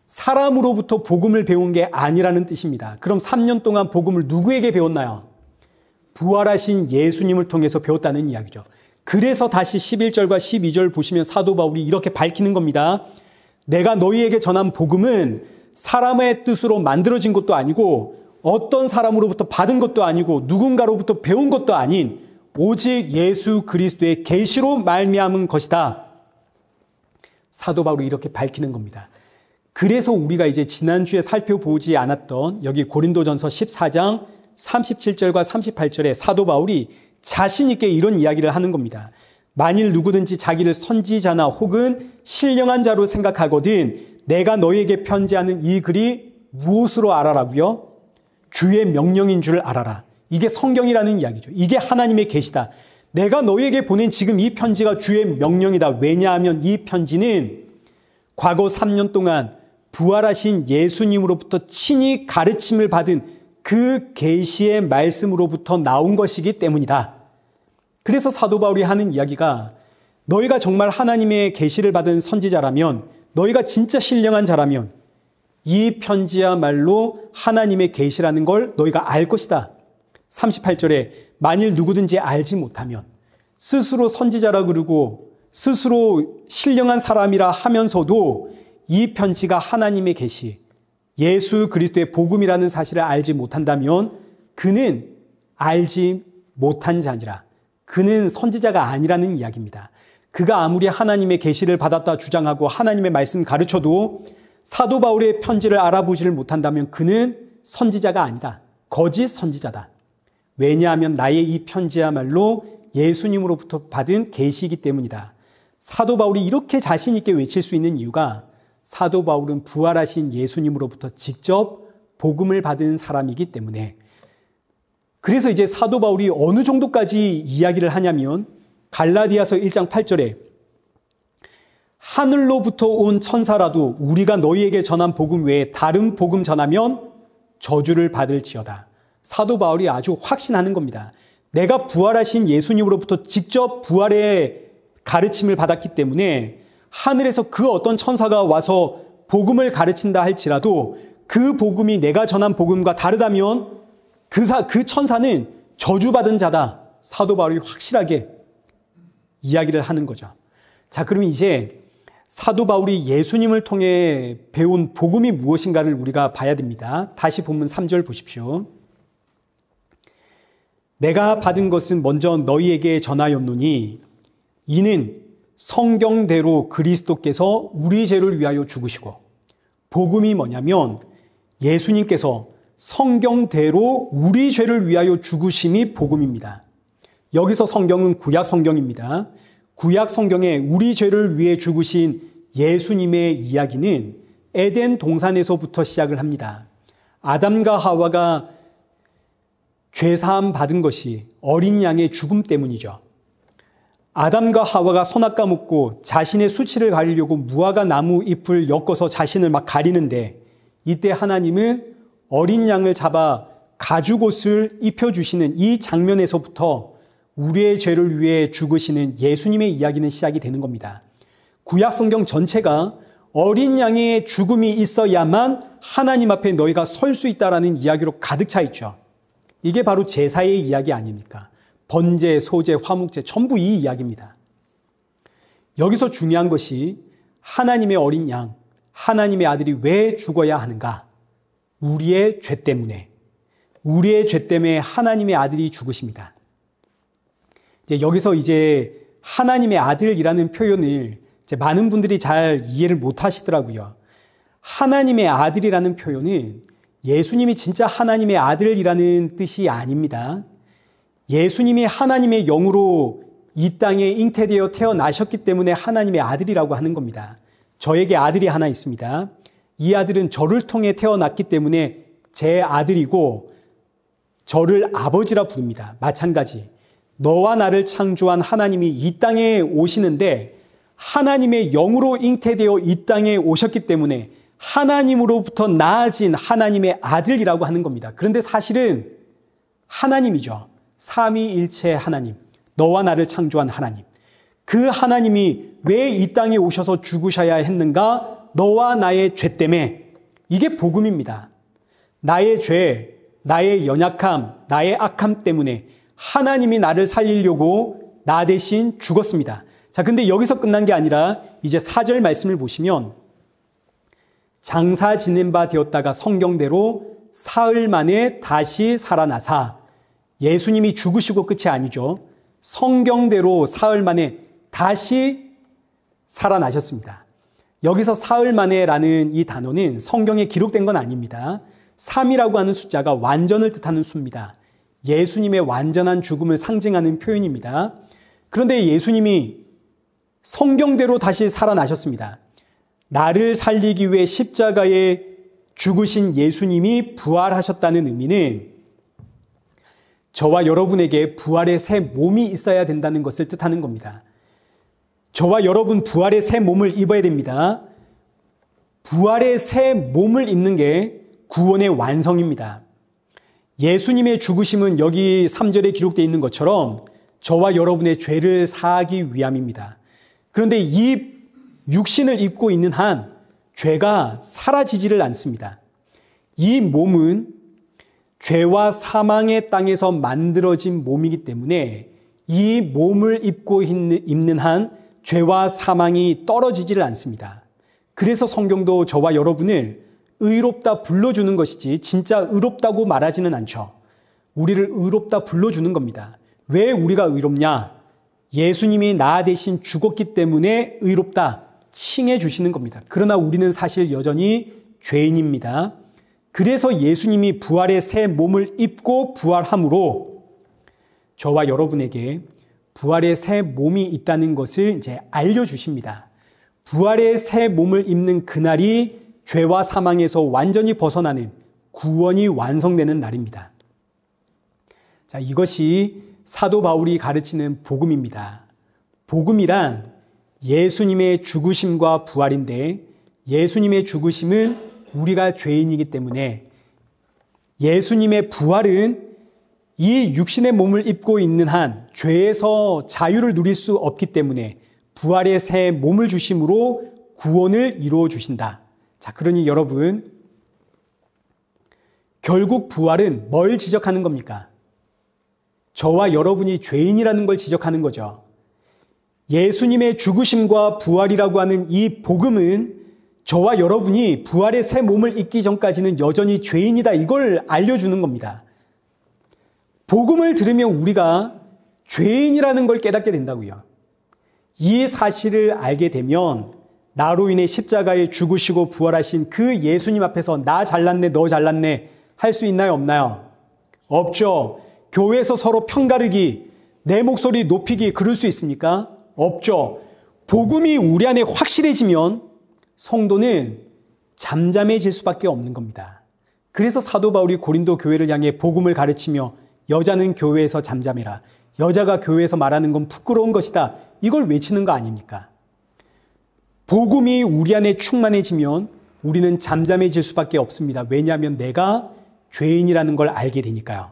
사람으로부터 복음을 배운 게 아니라는 뜻입니다. 그럼 3년 동안 복음을 누구에게 배웠나요? 부활하신 예수님을 통해서 배웠다는 이야기죠. 그래서 다시 11절과 12절 보시면 사도 바울이 이렇게 밝히는 겁니다. 내가 너희에게 전한 복음은 사람의 뜻으로 만들어진 것도 아니고 어떤 사람으로부터 받은 것도 아니고 누군가로부터 배운 것도 아닌 오직 예수 그리스도의 계시로 말미암은 것이다. 사도 바울이 이렇게 밝히는 겁니다. 그래서 우리가 이제 지난주에 살펴보지 않았던 여기 고린도전서 14장 37절과 38절에 사도 바울이 자신 있게 이런 이야기를 하는 겁니다. 만일 누구든지 자기를 선지자나 혹은 신령한 자로 생각하거든 내가 너희에게 편지하는 이 글이 무엇으로 알아라고요? 주의 명령인 줄 알아라. 이게 성경이라는 이야기죠. 이게 하나님의 계시다. 내가 너희에게 보낸 지금 이 편지가 주의 명령이다. 왜냐하면 이 편지는 과거 3년 동안 부활하신 예수님으로부터 친히 가르침을 받은 그 계시의 말씀으로부터 나온 것이기 때문이다. 그래서 사도 바울이 하는 이야기가 너희가 정말 하나님의 계시를 받은 선지자라면, 너희가 진짜 신령한 자라면 이 편지야말로 하나님의 계시라는 걸 너희가 알 것이다. 38절에 만일 누구든지 알지 못하면, 스스로 선지자라 그러고 스스로 신령한 사람이라 하면서도 이 편지가 하나님의 계시, 예수 그리스도의 복음이라는 사실을 알지 못한다면 그는 알지 못한 자니라. 그는 선지자가 아니라는 이야기입니다. 그가 아무리 하나님의 계시를 받았다 주장하고 하나님의 말씀 가르쳐도 사도 바울의 편지를 알아보지를 못한다면 그는 선지자가 아니다. 거짓 선지자다. 왜냐하면 나의 이 편지야말로 예수님으로부터 받은 계시이기 때문이다. 사도 바울이 이렇게 자신 있게 외칠 수 있는 이유가 사도 바울은 부활하신 예수님으로부터 직접 복음을 받은 사람이기 때문에. 그래서 이제 사도 바울이 어느 정도까지 이야기를 하냐면 갈라디아서 1장 8절에 하늘로부터 온 천사라도 우리가 너희에게 전한 복음 외에 다른 복음 전하면 저주를 받을지어다. 사도 바울이 아주 확신하는 겁니다. 내가 부활하신 예수님으로부터 직접 부활의 가르침을 받았기 때문에 하늘에서 그 어떤 천사가 와서 복음을 가르친다 할지라도 그 복음이 내가 전한 복음과 다르다면 그 천사는 저주받은 자다. 사도 바울이 확실하게 이야기를 하는 거죠. 자, 그럼 이제 사도 바울이 예수님을 통해 배운 복음이 무엇인가를 우리가 봐야 됩니다. 다시 본문 3절 보십시오. 내가 받은 것은 먼저 너희에게 전하였노니 이는 성경대로 그리스도께서 우리 죄를 위하여 죽으시고, 복음이 뭐냐면 예수님께서 성경대로 우리 죄를 위하여 죽으심이 복음입니다. 여기서 성경은 구약 성경입니다. 구약 성경에 우리 죄를 위해 죽으신 예수님의 이야기는 에덴 동산에서부터 시작을 합니다. 아담과 하와가 죄사함 받은 것이 어린 양의 죽음 때문이죠. 아담과 하와가 선악과 먹고 자신의 수치를 가리려고 무화과 나무 잎을 엮어서 자신을 막 가리는데, 이때 하나님은 어린 양을 잡아 가죽옷을 입혀주시는 이 장면에서부터 우리의 죄를 위해 죽으시는 예수님의 이야기는 시작이 되는 겁니다. 구약 성경 전체가 어린 양의 죽음이 있어야만 하나님 앞에 너희가 설 수 있다라는 이야기로 가득 차 있죠. 이게 바로 제사의 이야기 아닙니까? 번제, 소제, 화목제 전부 이 이야기입니다. 여기서 중요한 것이 하나님의 어린 양, 하나님의 아들이 왜 죽어야 하는가? 우리의 죄 때문에. 우리의 죄 때문에 하나님의 아들이 죽으십니다. 여기서 이제 하나님의 아들이라는 표현을 이제 많은 분들이 잘 이해를 못 하시더라고요. 하나님의 아들이라는 표현은 예수님이 진짜 하나님의 아들이라는 뜻이 아닙니다. 예수님이 하나님의 영으로 이 땅에 잉태되어 태어나셨기 때문에 하나님의 아들이라고 하는 겁니다. 저에게 아들이 하나 있습니다. 이 아들은 저를 통해 태어났기 때문에 제 아들이고 저를 아버지라 부릅니다. 마찬가지 너와 나를 창조한 하나님이 이 땅에 오시는데 하나님의 영으로 잉태되어 이 땅에 오셨기 때문에 하나님으로부터 나아진 하나님의 아들이라고 하는 겁니다. 그런데 사실은 하나님이죠. 삼위일체 하나님, 너와 나를 창조한 하나님. 그 하나님이 왜 이 땅에 오셔서 죽으셔야 했는가? 너와 나의 죄 때문에. 이게 복음입니다. 나의 죄, 나의 연약함, 나의 악함 때문에 하나님이 나를 살리려고 나 대신 죽었습니다. 자, 근데 여기서 끝난 게 아니라 이제 4절 말씀을 보시면 장사 지낸 바 되었다가 성경대로 사흘 만에 다시 살아나사, 예수님이 죽으시고 끝이 아니죠. 성경대로 사흘 만에 다시 살아나셨습니다. 여기서 사흘 만에라는 이 단어는 성경에 기록된 건 아닙니다. 3이라고 하는 숫자가 완전을 뜻하는 수입니다. 예수님의 완전한 죽음을 상징하는 표현입니다. 그런데 예수님이 성경대로 다시 살아나셨습니다. 나를 살리기 위해 십자가에 죽으신 예수님이 부활하셨다는 의미는 저와 여러분에게 부활의 새 몸이 있어야 된다는 것을 뜻하는 겁니다. 저와 여러분 부활의 새 몸을 입어야 됩니다. 부활의 새 몸을 입는 게 구원의 완성입니다. 예수님의 죽으심은 여기 3절에 기록되어 있는 것처럼 저와 여러분의 죄를 사하기 위함입니다. 그런데 이 육신을 입고 있는 한 죄가 사라지지를 않습니다. 이 몸은 죄와 사망의 땅에서 만들어진 몸이기 때문에 이 몸을 입고 있는 한 죄와 사망이 떨어지지를 않습니다. 그래서 성경도 저와 여러분을 의롭다 불러주는 것이지 진짜 의롭다고 말하지는 않죠. 우리를 의롭다 불러주는 겁니다. 왜 우리가 의롭냐? 예수님이 나 대신 죽었기 때문에 의롭다 칭해 주시는 겁니다. 그러나 우리는 사실 여전히 죄인입니다. 그래서 예수님이 부활의 새 몸을 입고 부활함으로 저와 여러분에게 부활의 새 몸이 있다는 것을 이제 알려주십니다. 부활의 새 몸을 입는 그날이 죄와 사망에서 완전히 벗어나는 구원이 완성되는 날입니다. 자, 이것이 사도 바울이 가르치는 복음입니다. 복음이란 예수님의 죽으심과 부활인데 예수님의 죽으심은 우리가 죄인이기 때문에 예수님의 부활은 이 육신의 몸을 입고 있는 한 죄에서 자유를 누릴 수 없기 때문에 부활의 새 몸을 주심으로 구원을 이루어 주신다. 자, 그러니 여러분, 결국 부활은 뭘 지적하는 겁니까? 저와 여러분이 죄인이라는 걸 지적하는 거죠. 예수님의 죽으심과 부활이라고 하는 이 복음은 저와 여러분이 부활의 새 몸을 입기 전까지는 여전히 죄인이다. 이걸 알려주는 겁니다. 복음을 들으면 우리가 죄인이라는 걸 깨닫게 된다고요. 이 사실을 알게 되면 나로 인해 십자가에 죽으시고 부활하신 그 예수님 앞에서 나 잘났네, 너 잘났네 할 수 있나요, 없나요? 없죠. 교회에서 서로 편가르기, 내 목소리 높이기 그럴 수 있습니까? 없죠. 복음이 우리 안에 확실해지면 성도는 잠잠해질 수밖에 없는 겁니다. 그래서 사도 바울이 고린도 교회를 향해 복음을 가르치며 여자는 교회에서 잠잠해라. 여자가 교회에서 말하는 건 부끄러운 것이다. 이걸 외치는 거 아닙니까? 복음이 우리 안에 충만해지면 우리는 잠잠해질 수밖에 없습니다. 왜냐하면 내가 죄인이라는 걸 알게 되니까요.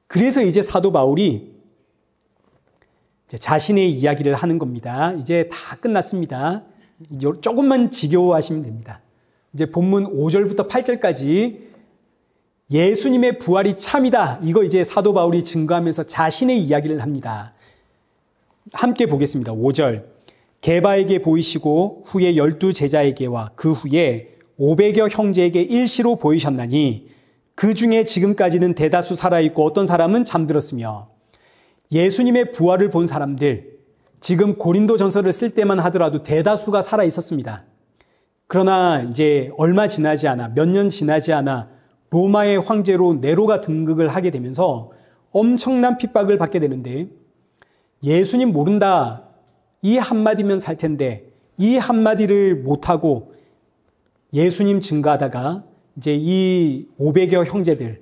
그래서 이제 사도 바울이 이제 자신의 이야기를 하는 겁니다. 이제 다 끝났습니다. 이제 조금만 지겨워하시면 됩니다. 이제 본문 5절부터 8절까지 예수님의 부활이 참이다. 이거 이제 사도 바울이 증거하면서 자신의 이야기를 합니다. 함께 보겠습니다. 5절. 게바에게 보이시고 후에 12 제자에게와 그 후에 500여 형제에게 일시로 보이셨나니 그 중에 지금까지는 대다수 살아있고 어떤 사람은 잠들었으며 예수님의 부활을 본 사람들, 지금 고린도 전서를 쓸 때만 하더라도 대다수가 살아있었습니다. 그러나 이제 얼마 지나지 않아, 몇 년 지나지 않아 로마의 황제로 네로가 등극을 하게 되면서 엄청난 핍박을 받게 되는데 예수님 모른다. 이 한마디면 살 텐데 이 한마디를 못하고 예수님 증거하다가 이제 이 500여 형제들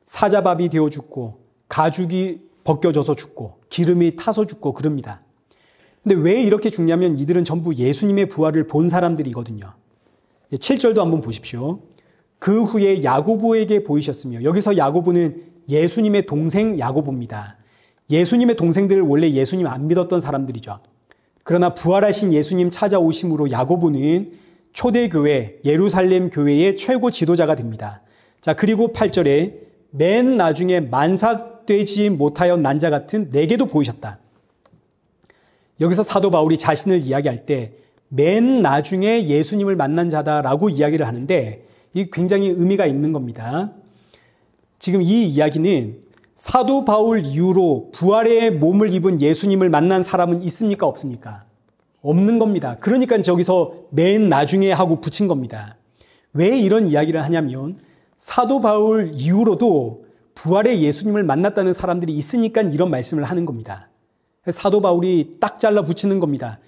사자밥이 되어 죽고 가죽이 벗겨져서 죽고 기름이 타서 죽고 그럽니다. 근데 왜 이렇게 죽냐면 이들은 전부 예수님의 부활을 본 사람들이거든요. 7절도 한번 보십시오. 그 후에 야고보에게 보이셨으며 여기서 야고보는 예수님의 동생 야고보입니다. 예수님의 동생들을 원래 예수님 안 믿었던 사람들이죠. 그러나 부활하신 예수님 찾아오심으로 야고보는 초대교회 예루살렘 교회의 최고 지도자가 됩니다. 자, 그리고 8절에 맨 나중에 만삭되지 못하여 난 자 같은 내게도 보이셨다. 여기서 사도 바울이 자신을 이야기할 때 맨 나중에 예수님을 만난 자다라고 이야기를 하는데 이 굉장히 의미가 있는 겁니다. 지금 이 이야기는 사도 바울 이후로 부활의 몸을 입은 예수님을 만난 사람은 있습니까? 없습니까? 없는 겁니다. 그러니까 저기서 맨 나중에 하고 붙인 겁니다. 왜 이런 이야기를 하냐면 사도 바울 이후로도 부활의 예수님을 만났다는 사람들이 있으니까 이런 말씀을 하는 겁니다. 사도 바울이 딱 잘라 붙이는 겁니다.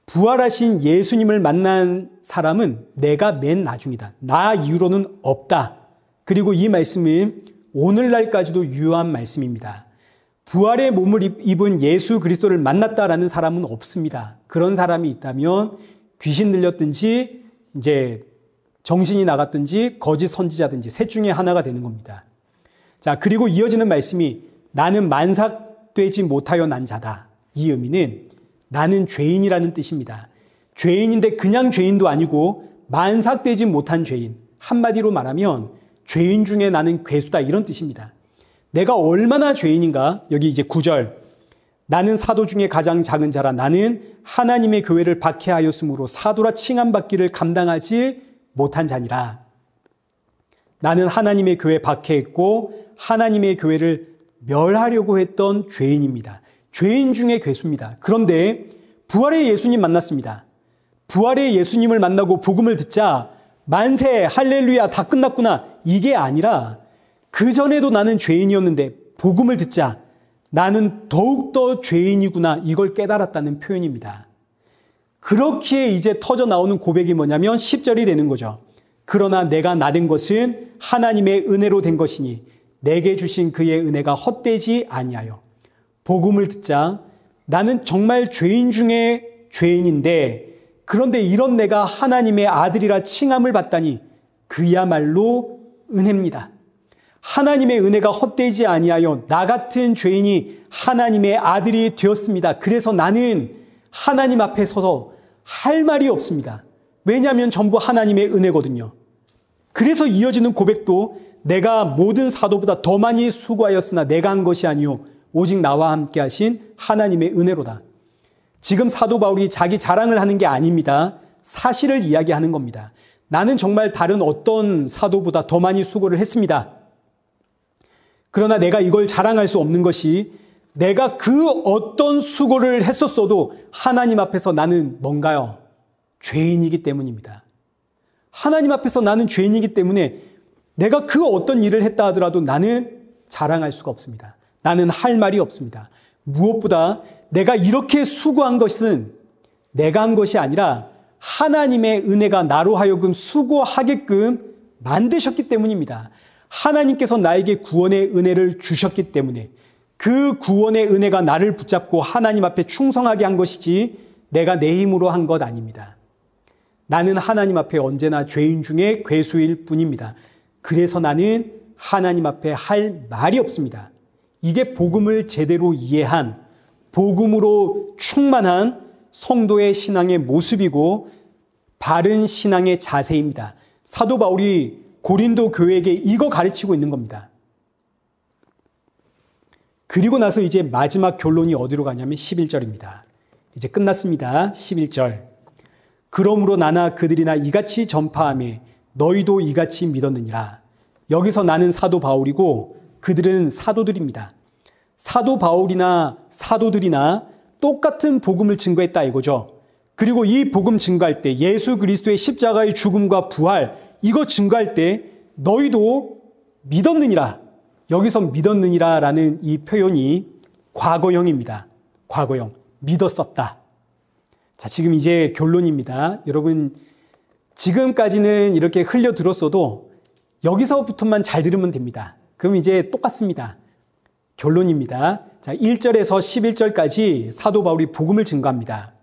부활하신 예수님을 만난 사람은 내가 맨 나중이다. 나 이후로는 없다. 그리고 이 말씀은 오늘날까지도 유효한 말씀입니다. 부활의 몸을 입은 예수 그리스도를 만났다라는 사람은 없습니다. 그런 사람이 있다면 귀신 들렸든지 이제 정신이 나갔든지 거짓 선지자든지 셋 중에 하나가 되는 겁니다. 자, 그리고 이어지는 말씀이 나는 만삭되지 못하여 난 자다. 이 의미는 나는 죄인이라는 뜻입니다. 죄인인데 그냥 죄인도 아니고 만삭되지 못한 죄인. 한마디로 말하면 죄인 중에 나는 괴수다, 이런 뜻입니다. 내가 얼마나 죄인인가? 여기 이제 9절. 나는 사도 중에 가장 작은 자라. 나는 하나님의 교회를 박해하였으므로 사도라 칭함받기를 감당하지 못한 자니라. 나는 하나님의 교회 박해했고 하나님의 교회를 멸하려고 했던 죄인입니다. 죄인 중에 괴수입니다. 그런데 부활의 예수님 만났습니다. 부활의 예수님을 만나고 복음을 듣자 만세, 할렐루야, 다 끝났구나, 이게 아니라 그전에도 나는 죄인이었는데 복음을 듣자 나는 더욱더 죄인이구나, 이걸 깨달았다는 표현입니다. 그렇기에 이제 터져 나오는 고백이 뭐냐면 10절이 되는 거죠. 그러나 내가 나된 것은 하나님의 은혜로 된 것이니 내게 주신 그의 은혜가 헛되지 아니하여. 복음을 듣자 나는 정말 죄인 중에 죄인인데 그런데 이런 내가 하나님의 아들이라 칭함을 받다니 그야말로 은혜입니다. 하나님의 은혜가 헛되지 아니하여 나 같은 죄인이 하나님의 아들이 되었습니다. 그래서 나는 하나님 앞에 서서 할 말이 없습니다. 왜냐하면 전부 하나님의 은혜거든요. 그래서 이어지는 고백도 내가 모든 사도보다 더 많이 수고하였으나 내가 한 것이 아니요 오직 나와 함께 하신 하나님의 은혜로다. 지금 사도 바울이 자기 자랑을 하는 게 아닙니다. 사실을 이야기하는 겁니다. 나는 정말 다른 어떤 사도보다 더 많이 수고를 했습니다. 그러나 내가 이걸 자랑할 수 없는 것이 내가 그 어떤 수고를 했었어도 하나님 앞에서 나는 뭔가요? 죄인이기 때문입니다. 하나님 앞에서 나는 죄인이기 때문에 내가 그 어떤 일을 했다 하더라도 나는 자랑할 수가 없습니다. 나는 할 말이 없습니다. 무엇보다 내가 이렇게 수고한 것은 내가 한 것이 아니라 하나님의 은혜가 나로 하여금 수고하게끔 만드셨기 때문입니다. 하나님께서 나에게 구원의 은혜를 주셨기 때문에 그 구원의 은혜가 나를 붙잡고 하나님 앞에 충성하게 한 것이지 내가 내 힘으로 한 것 아닙니다. 나는 하나님 앞에 언제나 죄인 중에 괴수일 뿐입니다. 그래서 나는 하나님 앞에 할 말이 없습니다. 이게 복음을 제대로 이해한, 복음으로 충만한 성도의 신앙의 모습이고 바른 신앙의 자세입니다. 사도 바울이 고린도 교회에게 이거 가르치고 있는 겁니다. 그리고 나서 이제 마지막 결론이 어디로 가냐면 11절입니다. 이제 끝났습니다. 11절. 그러므로 나나 그들이나 이같이 전파하며 너희도 이같이 믿었느니라. 여기서 나는 사도 바울이고 그들은 사도들입니다. 사도 바울이나 사도들이나 똑같은 복음을 증거했다 이거죠. 그리고 이 복음 증거할 때 예수 그리스도의 십자가의 죽음과 부활 이거 증거할 때 너희도 믿었느니라. 여기서 믿었느니라라는 이 표현이 과거형입니다. 과거형. 믿었었다. 자, 지금 이제 결론입니다. 여러분, 지금까지는 이렇게 흘려 들었어도 여기서부터만 잘 들으면 됩니다. 그럼 이제 똑같습니다. 결론입니다. 자, 1절에서 11절까지 사도 바울이 복음을 증거합니다.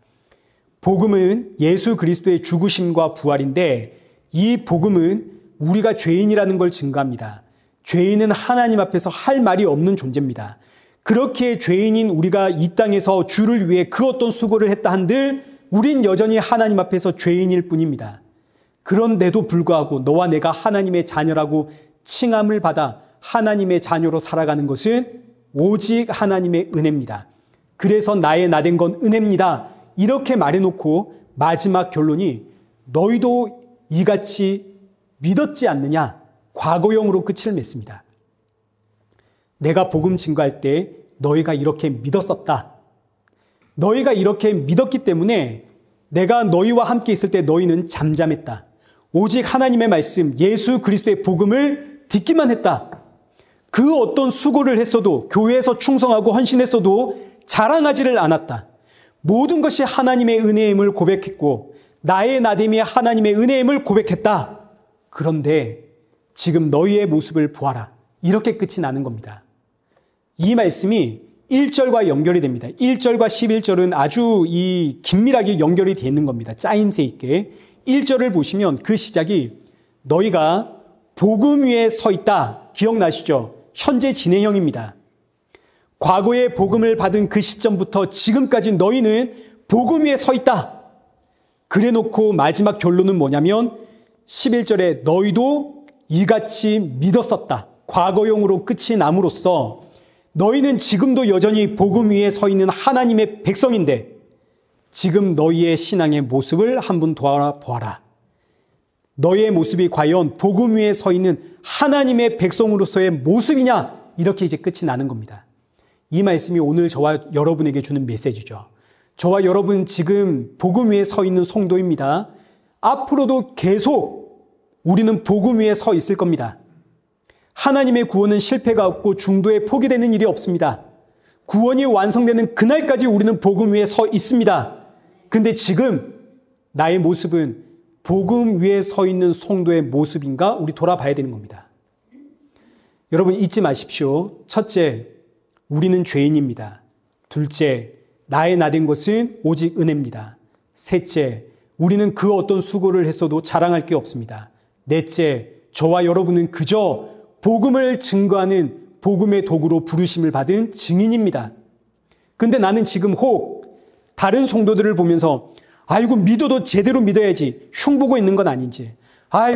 복음은 예수 그리스도의 죽으심과 부활인데 이 복음은 우리가 죄인이라는 걸 증거합니다. 죄인은 하나님 앞에서 할 말이 없는 존재입니다. 그렇게 죄인인 우리가 이 땅에서 주를 위해 그 어떤 수고를 했다 한들 우린 여전히 하나님 앞에서 죄인일 뿐입니다. 그런데도 불구하고 너와 내가 하나님의 자녀라고 칭함을 받아 하나님의 자녀로 살아가는 것은 오직 하나님의 은혜입니다. 그래서 나의 나된 건 은혜입니다. 이렇게 말해놓고 마지막 결론이 너희도 이같이 믿었지 않느냐? 과거형으로 끝을 맺습니다. 내가 복음 증거할 때 너희가 이렇게 믿었었다. 너희가 이렇게 믿었기 때문에 내가 너희와 함께 있을 때 너희는 잠잠했다. 오직 하나님의 말씀, 예수 그리스도의 복음을 듣기만 했다. 그 어떤 수고를 했어도 교회에서 충성하고 헌신했어도 자랑하지를 않았다. 모든 것이 하나님의 은혜임을 고백했고 나의 나됨이 하나님의 은혜임을 고백했다. 그런데 지금 너희의 모습을 보아라. 이렇게 끝이 나는 겁니다. 이 말씀이 1절과 연결이 됩니다. 1절과 11절은 아주 긴밀하게 연결이 되어 있는 겁니다. 짜임새 있게. 1절을 보시면 그 시작이 너희가 복음 위에 서 있다. 기억나시죠? 현재 진행형입니다. 과거에 복음을 받은 그 시점부터 지금까지 너희는 복음 위에 서 있다. 그래 놓고 마지막 결론은 뭐냐면 11절에 너희도 이같이 믿었었다. 과거형으로 끝이 남으로써 너희는 지금도 여전히 복음 위에 서 있는 하나님의 백성인데 지금 너희의 신앙의 모습을 한번 돌아보아라. 너희의 모습이 과연 복음 위에 서 있는 하나님의 백성으로서의 모습이냐? 이렇게 이제 끝이 나는 겁니다. 이 말씀이 오늘 저와 여러분에게 주는 메시지죠. 저와 여러분 지금 복음 위에 서 있는 성도입니다. 앞으로도 계속 우리는 복음 위에 서 있을 겁니다. 하나님의 구원은 실패가 없고 중도에 포기되는 일이 없습니다. 구원이 완성되는 그날까지 우리는 복음 위에 서 있습니다. 근데 지금 나의 모습은 복음 위에 서 있는 성도의 모습인가? 우리 돌아봐야 되는 겁니다. 여러분 잊지 마십시오. 첫째, 우리는 죄인입니다. 둘째, 나의 나된 것은 오직 은혜입니다. 셋째, 우리는 그 어떤 수고를 했어도 자랑할 게 없습니다. 넷째, 저와 여러분은 그저 복음을 증거하는 복음의 도구로 부르심을 받은 증인입니다. 근데 나는 지금 혹 다른 성도들을 보면서 아이고 믿어도 제대로 믿어야지 흉보고 있는 건 아닌지,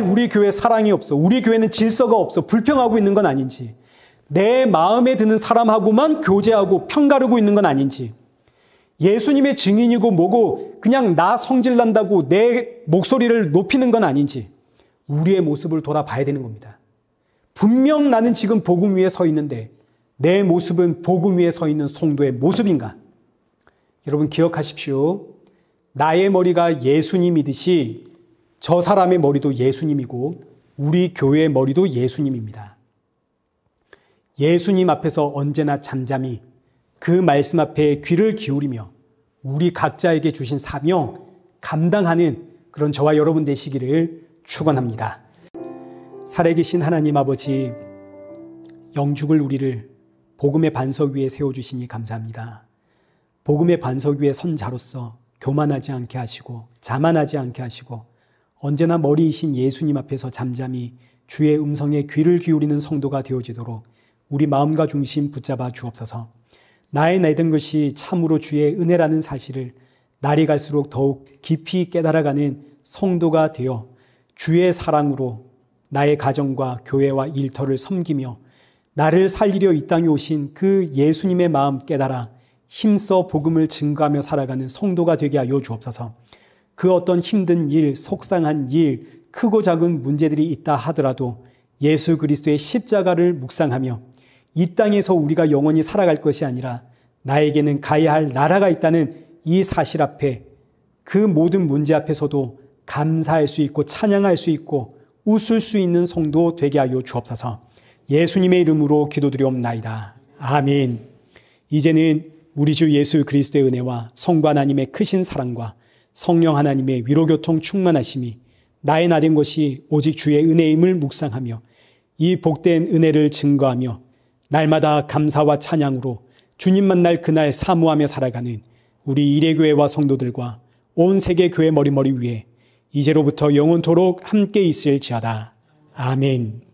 우리 교회 사랑이 없어, 우리 교회는 질서가 없어 불평하고 있는 건 아닌지, 내 마음에 드는 사람하고만 교제하고 편가르고 있는 건 아닌지, 예수님의 증인이고 뭐고 그냥 나 성질난다고 내 목소리를 높이는 건 아닌지 우리의 모습을 돌아봐야 되는 겁니다. 분명 나는 지금 복음 위에 서 있는데 내 모습은 복음 위에 서 있는 성도의 모습인가? 여러분 기억하십시오. 나의 머리가 예수님이듯이 저 사람의 머리도 예수님이고 우리 교회의 머리도 예수님입니다. 예수님 앞에서 언제나 잠잠히 그 말씀 앞에 귀를 기울이며 우리 각자에게 주신 사명 감당하는 그런 저와 여러분 되시기를 축원합니다. 살아계신 하나님 아버지, 영죽을 우리를 복음의 반석 위에 세워주시니 감사합니다. 복음의 반석 위에 선 자로서 교만하지 않게 하시고 자만하지 않게 하시고 언제나 머리이신 예수님 앞에서 잠잠히 주의 음성에 귀를 기울이는 성도가 되어지도록 우리 마음과 중심 붙잡아 주옵소서. 나의 나된 것이 참으로 주의 은혜라는 사실을 날이 갈수록 더욱 깊이 깨달아가는 성도가 되어 주의 사랑으로 나의 가정과 교회와 일터를 섬기며 나를 살리려 이 땅에 오신 그 예수님의 마음 깨달아 힘써 복음을 증거하며 살아가는 성도가 되게 하여 주옵소서. 그 어떤 힘든 일, 속상한 일, 크고 작은 문제들이 있다 하더라도 예수 그리스도의 십자가를 묵상하며 이 땅에서 우리가 영원히 살아갈 것이 아니라 나에게는 가야 할 나라가 있다는 이 사실 앞에 그 모든 문제 앞에서도 감사할 수 있고 찬양할 수 있고 웃을 수 있는 성도 되게 하여 주옵소서. 예수님의 이름으로 기도드리옵나이다. 아멘. 이제는 우리 주 예수 그리스도의 은혜와 성부 하나님의 크신 사랑과 성령 하나님의 위로교통 충만하심이 나의 나된 것이 오직 주의 은혜임을 묵상하며 이 복된 은혜를 증거하며 날마다 감사와 찬양으로 주님 만날 그날 사모하며 살아가는 우리 일회교회와 성도들과 온 세계 교회 머리머리 위에 이제로부터 영원토록 함께 있을지어다. 아멘.